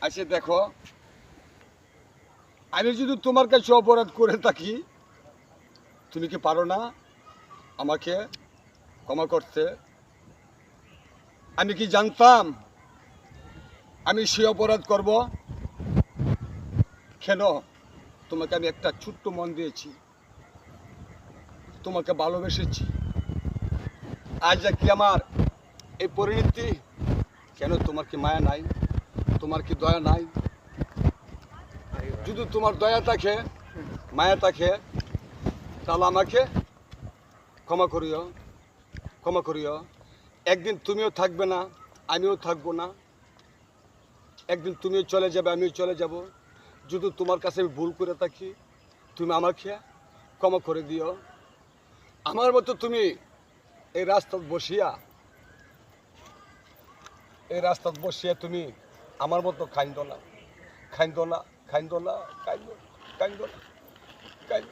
আচ্ছা দেখো, আমি যদি তোমার কাছে অপরাধ করে থাকি, তুমি কি পারো না আমাকে ক্ষমা করতে? আমি কি জানতাম আমি সে অপরাধ করব? কেন? তোমাকে আমি একটা ছোট্ট মন দিয়েছি, তোমাকে ভালোবেসেছি। আজ কি আমার এই পরিণতি? কেন তোমার কি মায়া নাই? তোমার কি দয়া নাই? যদি তোমার দয়া থাকে, মায়া থাকে, তাহলে আমাকে ক্ষমা করিও, ক্ষমা করিও। একদিন তুমিও থাকবে না, আমিও থাকবো না। একদিন তুমিও চলে যাবে, আমিও চলে যাব। যদি তোমার কাছে আমি ভুল করে থাকি, তুমি আমাকে ক্ষমা করে দিও। আমার মতো তুমি এই রাস্তাত বসিয়া তুমি আমার মতো খাইন্দ না, খাইন্দ না, খাইন্দ না, খাইন্দ, খাইন্দ না, খাইন্দ।